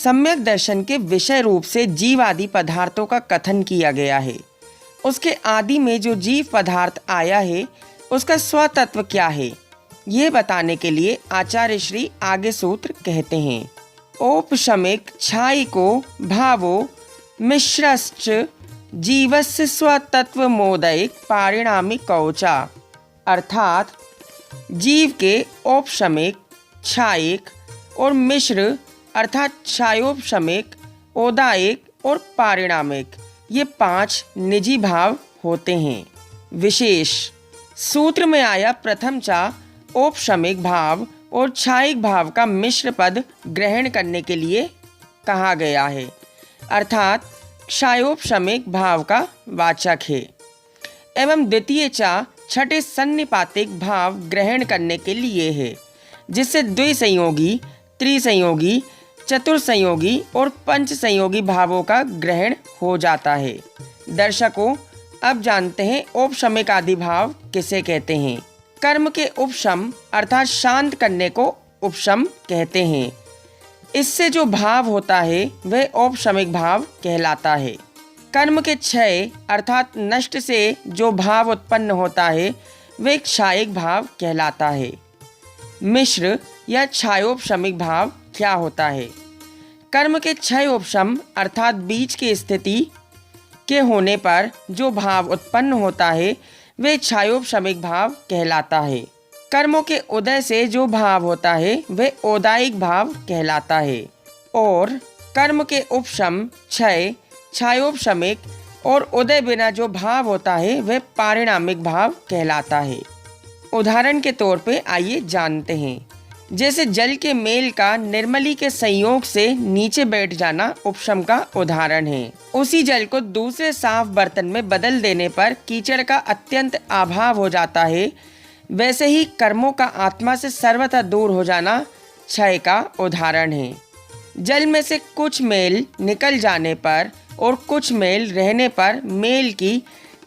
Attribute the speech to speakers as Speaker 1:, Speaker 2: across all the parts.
Speaker 1: सम्यक दर्शन के विषय रूप से जीव आदि पदार्थों का कथन किया गया है। उसके आदि में जो जीव पदार्थ आया है उसका स्वतत्व क्या है, ये बताने के लिए आचार्य श्री आगे सूत्र कहते हैं। औपशमिक छायिको भावो मिश्रश्च जीवस्य स्वतत्व मोदयिक पारिणामिकौचा। अर्थात जीव के औपशमिक, छायिक और मिश्र अर्थात छायोपशमिक, औदायिक और पारिणामिक ये 5 निजी भाव होते हैं। विशेष सूत्र में आया प्रथम चा औपशमिक भाव और छायिक भाव का मिश्र पद ग्रहण करने के लिए कहा गया है, अर्थात क्षायोपशमिक भाव का वाचक है। एवं द्वितीय चा छठे सन्निपातिक भाव ग्रहण करने के लिए है, जिससे द्विसंयोगी, त्रिसंयोगी, चतुर्संयोगी और पंच संयोगी भावों का ग्रहण हो जाता है। दर्शकों, अब जानते हैं औपशमिक आदि भाव किसे कहते हैं। कर्म के उपशम अर्थात शांत करने को उपशम कहते हैं। इससे जो भाव होता है वह औपशमिक भाव कहलाता है। कर्म के क्षय अर्थात नष्ट से जो भाव उत्पन्न होता है वह क्षायिक भाव कहलाता है। मिश्र या क्षायोपशमिक भाव क्या होता है? कर्म के क्षयोपशम अर्थात बीज की स्थिति के होने पर जो भाव उत्पन्न होता है वह क्षायोपशमिक भाव कहलाता है। कर्मों के उदय से जो भाव होता है वह औदायिक भाव कहलाता है। और कर्म के उपशम, क्षय, क्षायोपशमिक और उदय बिना जो भाव होता है वह पारिणामिक भाव कहलाता है। उदाहरण के तौर पे आइए जानते हैं। जैसे जल के मेल का निर्मली के संयोग से नीचे बैठ जाना उपशम का उदाहरण है। उसी जल को दूसरे साफ बर्तन में बदल देने पर कीचड़ का अत्यंत अभाव हो जाता है, वैसे ही कर्मों का आत्मा से सर्वथा दूर हो जाना क्षय का उदाहरण है। जल में से कुछ मेल निकल जाने पर और कुछ मेल रहने पर मेल की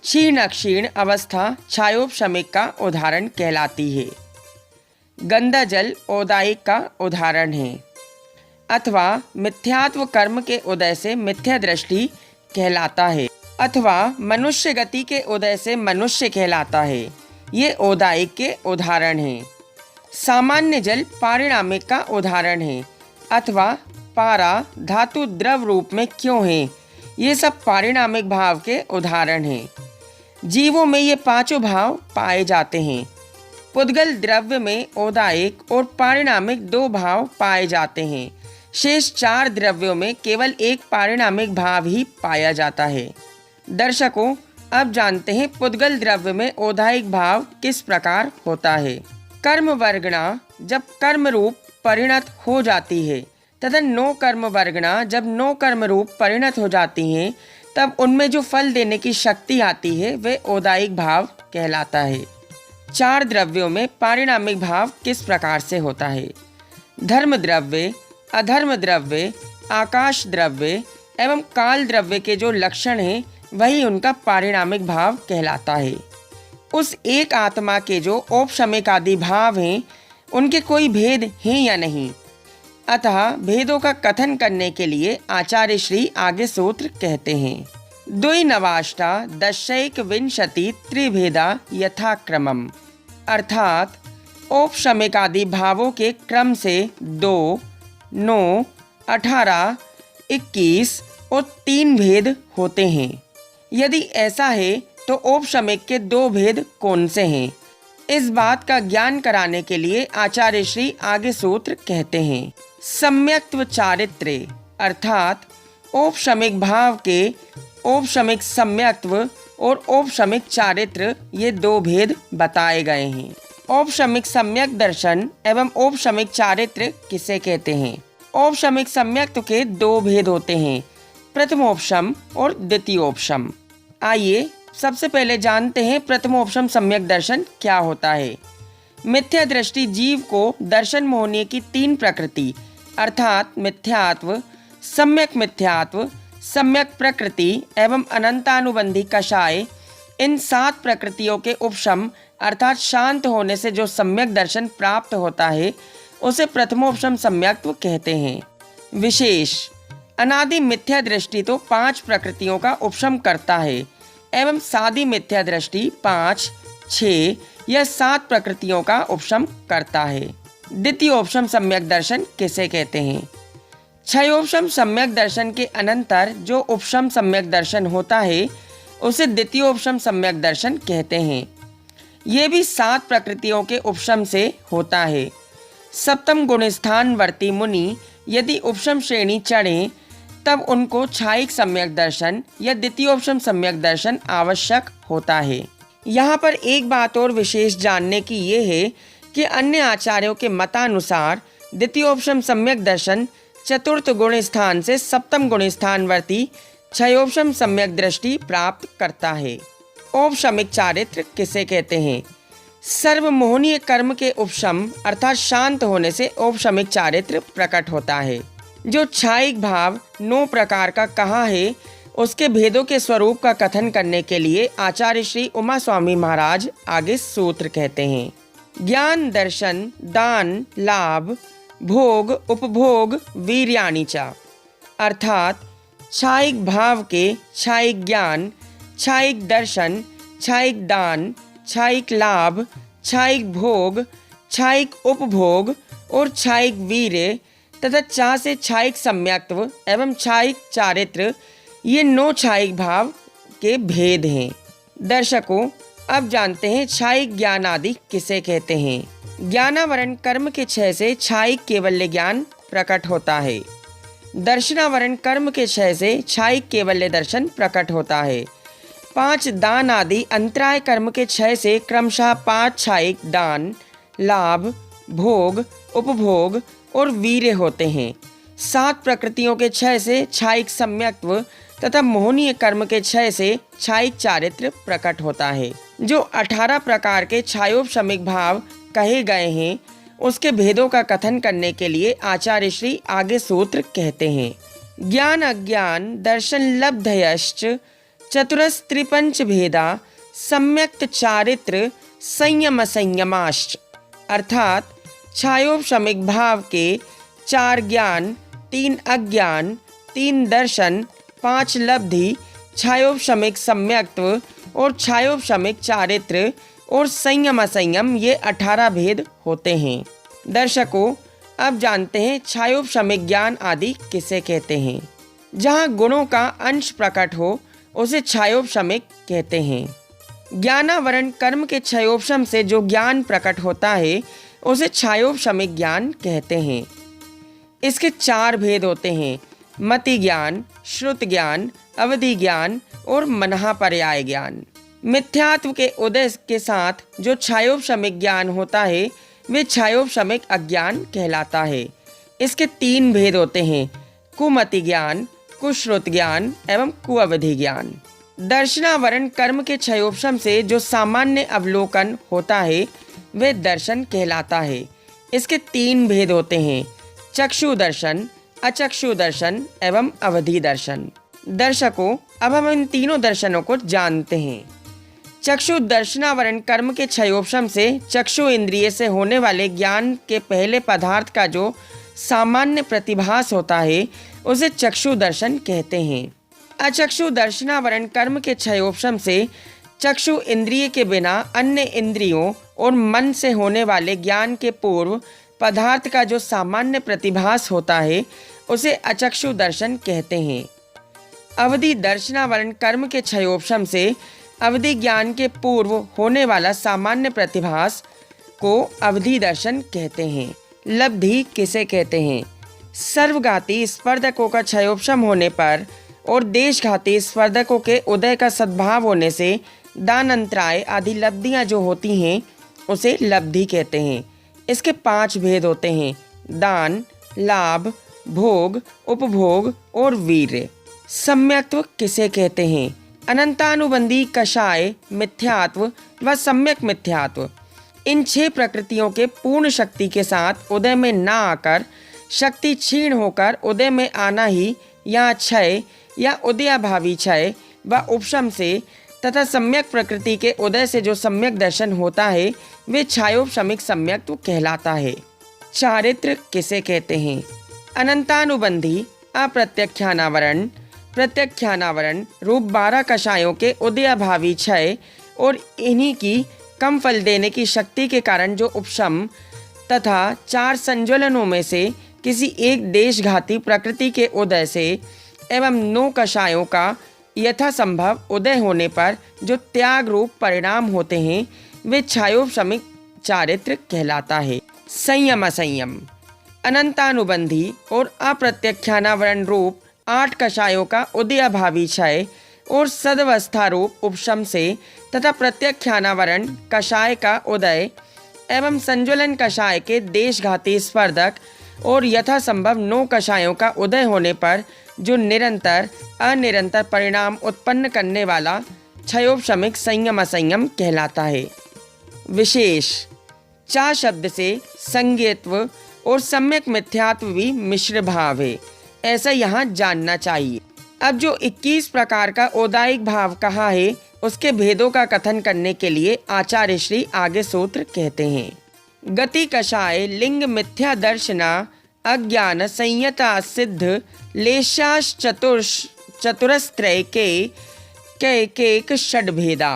Speaker 1: क्षीण अक्षीण अवस्था क्षायोपशमिक का उदाहरण कहलाती है। गंदा जल औदायिक का उदाहरण है। अथवा मिथ्यात्व कर्म के उदय से मिथ्या दृष्टि कहलाता है, अथवा मनुष्य गति के उदय से मनुष्य कहलाता है। ये औदायिक के उदाहरण हैं। सामान्य जल पारिणामिक का उदाहरण है, अथवा पारा धातु द्रव रूप में क्यों है, ये सब पारिणामिक भाव के उदाहरण हैं। जीवों में ये 5 भाव पाए जाते हैं। पुद्गल द्रव्य में औदायिक और पारिणामिक 2 भाव पाए जाते हैं। शेष 4 द्रव्यों में केवल एक पारिणामिक भाव ही पाया जाता है। दर्शकों, अब जानते हैं पुद्गल द्रव्य में औदायिक भाव किस प्रकार होता है। कर्म वर्गणा जब कर्म रूप परिणत हो जाती है तथा नो कर्म वर्गणा जब नो कर्म रूप परिणत हो जाती हैं, तब उनमें जो फल देने की शक्ति आती है वह औदायिक भाव कहलाता है। 4 द्रव्यों में पारिणामिक भाव किस प्रकार से होता है? धर्म द्रव्य, अधर्म द्रव्य, आकाश द्रव्य एवं काल द्रव्य के जो लक्षण हैं वही उनका पारिणामिक भाव कहलाता है। उस एक आत्मा के जो औपशमिक आदि भाव हैं उनके कोई भेद हैं या नहीं? अतः भेदों का कथन करने के लिए आचार्य श्री आगे सूत्र कहते हैं। द्विनवाष्टा दशैक विंशति त्रिभेदा यथाक्रमम। अर्थात औपशमिक आदि भावों के क्रम से 2, 9, 18, 21 और 3 भेद होते हैं। यदि ऐसा है तो औपशमिक के 2 भेद कौन से हैं? इस बात का ज्ञान कराने के लिए आचार्य श्री आगे सूत्र कहते हैं। सम्यक्त्व चारित्र्य अर्थात औपशमिक भाव के औपशमिक सम्यक्त्व और औपशमिक चारित्र ये 2 भेद बताए गए हैं। औपशमिक सम्यक दर्शन एवं औपशमिक चारित्र किसे कहते हैं? औपशमिक सम्यक्त्व के 2 भेद होते हैं, प्रथमोपशम और द्वितीयोपशम। आइए सबसे पहले जानते हैं प्रथमोपशम सम्यक दर्शन क्या होता है। मिथ्या दृष्टि जीव को दर्शन मोहनीय की 3 प्रकृति अर्थात मिथ्यात्व, सम्यक मिथ्यात्व, सम्यक प्रकृति एवं अनंतानुबंधी कषाय, इन 7 प्रकृतियों के उपशम अर्थात शांत होने से जो सम्यक दर्शन प्राप्त होता है उसे प्रथमोपशम सम्यक्त्व कहते हैं। विशेष अनादि मिथ्या दृष्टि तो 5 प्रकृतियों का उपशम करता है एवं सादी मिथ्या दृष्टि 5, 6 या 7 प्रकृतियों का उपशम करता है। द्वितीयोपशम सम्यक दर्शन किसे कहते हैं? क्षयोपशम सम्यक दर्शन के अनंतर जो उपशम सम्यक दर्शन होता है उसे द्वितीयोपशम सम्यक दर्शन कहते हैं। ये भी 7 प्रकृतियों के उपशम से होता है। सप्तम गुण स्थानवर्ती मुनि यदि उपशम श्रेणी चढ़ें तब उनको क्षायिक सम्यक दर्शन या द्वितीयोपशम सम्यक दर्शन आवश्यक होता है। यहाँ पर एक बात और विशेष जानने की ये है कि अन्य आचार्यों के मतानुसार द्वितीयोपशम सम्यक दर्शन चतुर्थ गुण स्थान से सप्तम गुण स्थानवर्ती क्षयोपशम सम्यक दृष्टि प्राप्त करता है। औपशमिक चारित्र किसे कहते हैं? सर्वमोहनीय कर्म के उपशम अर्थात शांत होने से औपशमिक चारित्र प्रकट होता है। जो क्षायिक भाव 9 प्रकार का कहा है उसके भेदों के स्वरूप का कथन करने के लिए आचार्य श्री उमा स्वामी महाराज आगे सूत्र कहते हैं। ज्ञान दर्शन दान लाभ भोग उपभोग वीर्याणि च अर्थात क्षायिक भाव के क्षायिक ज्ञान, क्षायिक दर्शन, क्षायिक दान, क्षायिक लाभ, क्षायिक भोग, क्षायिक उपभोग और क्षायिक वीर्य तथा चा से क्षायिक सम्यक्त्व एवं क्षायिक चारित्र, ये 9 क्षायिक भाव के भेद हैं। दर्शकों, अब जानते हैं क्षायिक ज्ञान आदि किसे कहते हैं। ज्ञानावरण कर्म के क्षय से क्षायिक केवल्य ज्ञान प्रकट होता है। दर्शनावरण कर्म के क्षय से क्षायिक केवल्य दर्शन प्रकट होता है। 5 दान आदि अंतराय कर्म के क्षय से क्रमशः 5 क्षायिक दान, लाभ, भोग, उपभोग और वीर्य होते हैं। 7 प्रकृतियों के क्षय से क्षायिक सम्यक्त्व तथा मोहनीय कर्म के क्षय से क्षायिक चारित्र प्रकट होता है। जो 18 प्रकार के क्षयोपशमिक भाव कहे गए हैं उसके भेदों का कथन करने के लिए आचार्य श्री आगे सूत्र कहते हैं। ज्ञान अज्ञान दर्शन लब्धयश्च चतुरस्त्रिपंच भेदा सम्यक्त चारित्र संयम संयमाश्च अर्थात क्षयोपशमिक भाव के 4 ज्ञान, 3 अज्ञान, 3 दर्शन, 5 लब्धि, क्षयोपशमिक सम्यक्त्व और क्षयोपशमिक चारित्र और संयम असंयम, ये 18 भेद होते हैं। दर्शकों, अब जानते हैं क्षयोपशमिक ज्ञान आदि किसे कहते हैं। जहाँ गुणों का अंश प्रकट हो उसे क्षयोपशमिक कहते हैं। ज्ञानावरण कर्म के क्षयोपशम से जो ज्ञान प्रकट होता है उसे क्षयोपशमिक ज्ञान कहते हैं। इसके 4 भेद होते हैं: मति ज्ञान, श्रुत ज्ञान, अवधि ज्ञान और मनहापर्याय ज्ञान। मिथ्यात्व के उदय के साथ जो क्षयोपशमिक ज्ञान होता है वे क्षयोपशमिक अज्ञान कहलाता है। इसके 3 भेद होते हैं: कुमति ज्ञान, कुश्रुत ज्ञान एवं कुअवधि ज्ञान। दर्शनावरण कर्म के क्षयोपशम से जो सामान्य अवलोकन होता है वे दर्शन कहलाता है। इसके 3 भेद होते हैं: चक्षु दर्शन, अचक्षु दर्शन एवं अवधि दर्शन। दर्शकों, अब हम इन तीनों दर्शनों को जानते हैं। चक्षु दर्शनावरण कर्म के क्षयोपशम से चक्षु इंद्रिय से होने वाले ज्ञान के पहले पदार्थ का जो सामान्य प्रतिभास होता है उसे चक्षु दर्शन कहते हैं। अचक्षु दर्शनावरण कर्म के क्षयोपशम से चक्षु इंद्रिय के बिना अन्य इंद्रियों और मन से होने वाले ज्ञान के पूर्व पदार्थ का जो सामान्य प्रतिभास होता है उसे अचक्षु दर्शन कहते हैं। अवधि दर्शनावरण कर्म के क्षयोपशम से अवधि ज्ञान के पूर्व होने वाला सामान्य प्रतिभास को अवधि दर्शन कहते हैं। लब्धि किसे कहते हैं? सर्वघाती स्पर्धकों का क्षयोपशम होने पर और देशघाती स्पर्धकों के उदय का सद्भाव होने से दान अंतराय आदि लब्धियां जो होती हैं उसे लब्धि कहते हैं। इसके 5 भेद होते हैं: दान, लाभ, भोग, उपभोग और वीर्य। सम्यक्त्व किसे कहते हैं? अनंतानुबंधी कषाय मिथ्यात्व व सम्यक मिथ्यात्व। इन 6 प्रकृतियों के पूर्ण शक्ति के साथ उदय में न आकर शक्ति क्षीण होकर उदय में आना ही या क्षय या उदयाभावी क्षय व उपशम से तथा सम्यक प्रकृति के उदय से जो सम्यक दर्शन होता है वे क्षयोपशमिक सम्यक्त्व कहलाता है। चारित्र किसे कहते हैं? अनंतानुबंधी अप्रत्यख्यानावरण, प्रत्यख्यानावरण रूप 12 कषायों के उदयाभावी क्षय और इन्हीं की कम फल देने की शक्ति के कारण जो उपशम तथा 4 संज्वलनों में से किसी एक देशघाती प्रकृति के उदय से एवं 9 कषायों का यथासंभव उदय होने पर जो त्याग रूप परिणाम होते हैं वे क्षयोपशमिक चारित्र कहलाता है। संयम असंयम, अनंतानुबंधी और अप्रत्यख्यानावरण रूप 8 कषायों का उदयाभावी क्षय और सदवस्था रूप उपशम से तथा प्रत्यख्यानावरण कषाय का उदय एवं संज्वलन कषाय के देशघाती स्पर्धक और यथासंभव 9 कषायों का उदय होने पर जो निरंतर अनिरंतर परिणाम उत्पन्न करने वाला क्षयोपशमिक संयम असंयम कहलाता है। विशेष, चा शब्द से संज्ञत्व और सम्यक मिथ्यात्व भी मिश्र भाव है, ऐसा यहाँ जानना चाहिए। अब जो 21 प्रकार का औदायिक भाव कहा है उसके भेदों का कथन करने के लिए आचार्य श्री आगे सूत्र कहते हैं। गति कषाय लिंग मिथ्या दर्शना अज्ञान संयता सिद्ध लेशाश चतुरस्त्रय के केक षड्भेदा,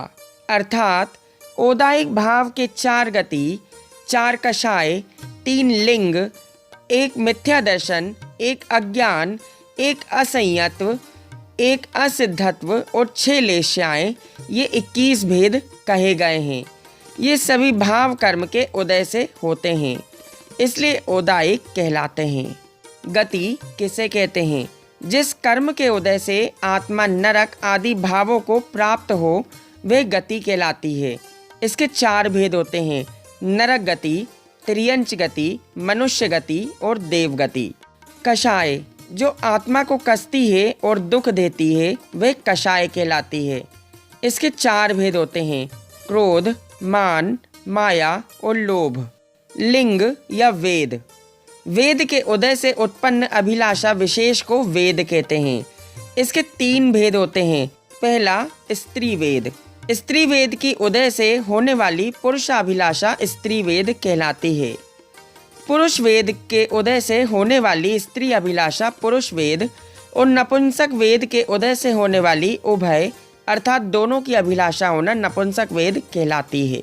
Speaker 1: अर्थात औदायिक भाव के 4 गति, 4 कषाय, 3 लिंग, 1 मिथ्या दर्शन, 1 अज्ञान, 1 असंयत्व, 1 असिद्धत्व और 6 लेश्याएं, ये 21 भेद कहे गए हैं। ये सभी भाव कर्म के उदय से होते हैं, इसलिए औदायिक कहलाते हैं। गति किसे कहते हैं? जिस कर्म के उदय से आत्मा नरक आदि भावों को प्राप्त हो वह गति कहलाती है। इसके 4 भेद होते हैं: नरक गति, त्रियंच गति, मनुष्य गति और देव गति। कषाय, जो आत्मा को कसती है और दुख देती है वह कषाय कहलाती है। इसके 4 भेद होते हैं: क्रोध, मान, माया और लोभ। लिंग या वेद, वेद के उदय से उत्पन्न अभिलाषा विशेष को वेद कहते हैं। इसके 3 भेद होते हैं। पहला, स्त्री वेद, स्त्री वेद की उदय से होने वाली पुरुषाभिलाषा स्त्री वेद कहलाती है। पुरुष वेद के उदय से होने वाली स्त्री अभिलाषा पुरुष वेद और नपुंसक वेद के उदय से होने वाली उभय अर्थात दोनों की अभिलाषा होना नपुंसक वेद कहलाती है।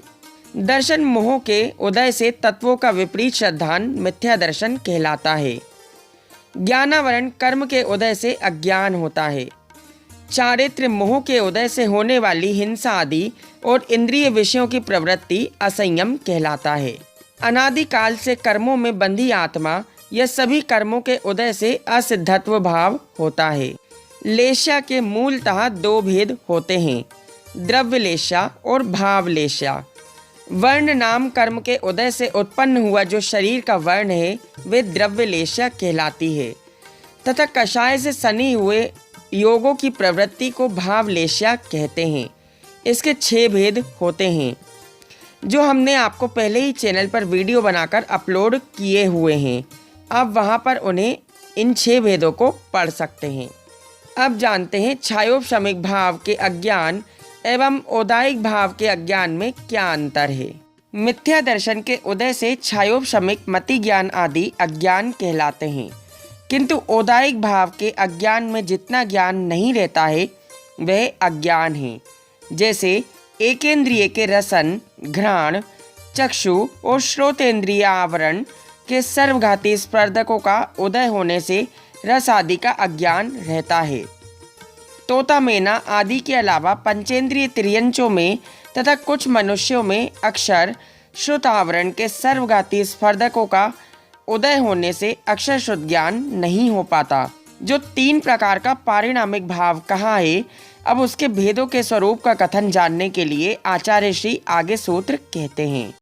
Speaker 1: दर्शन मोह के उदय से तत्वों का विपरीत श्रद्धान मिथ्या दर्शन कहलाता है। ज्ञानावरण कर्म के उदय से अज्ञान होता है। चारित्र मोह के उदय से होने वाली हिंसा आदि और इंद्रिय विषयों की प्रवृत्ति असंयम कहलाता है। अनादिकाल से कर्मों में बंधी आत्मा यह सभी कर्मों के उदय से असिद्धत्व भाव होता है। लेश्या के मूलतः 2 भेद होते हैं: द्रव्य लेश्या और भाव लेश्या। वर्ण नाम कर्म के उदय से उत्पन्न हुआ जो शरीर का वर्ण है वे द्रव्य लेश्या कहलाती है तथा कषाय से सनी हुए योगों की प्रवृत्ति को भाव लेश्या कहते हैं। इसके 6 भेद होते हैं जो हमने आपको पहले ही चैनल पर वीडियो बनाकर अपलोड किए हुए हैं। आप वहां पर उन्हें इन 6 भेदों को पढ़ सकते हैं। अब जानते हैं क्षयोपशमिक भाव के अज्ञान एवं औदायिक भाव के अज्ञान में क्या अंतर है। मिथ्या दर्शन के उदय से क्षयोपशमिक मति ज्ञान आदि अज्ञान कहलाते हैं, किंतु औदायिक भाव के अज्ञान में जितना ज्ञान नहीं रहता है वह अज्ञान है। जैसे एकेंद्रिय के रसन, घ्राण, चक्षु और श्रोतेंद्रिय आवरण के सर्वघाती स्पर्धकों का उदय होने से रस आदि का अज्ञान रहता है। तोता मैना आदि के अलावा पंचेंद्रिय त्रियंचों में तथा कुछ मनुष्यों में अक्षर श्रुत आवरण के सर्वघाती स्पर्धकों का उदय होने से अक्षर शुद्ध ज्ञान नहीं हो पाता। जो 3 प्रकार का पारिणामिक भाव कहा है, अब उसके भेदों के स्वरूप का कथन जानने के लिए आचार्य श्री आगे सूत्र कहते हैं।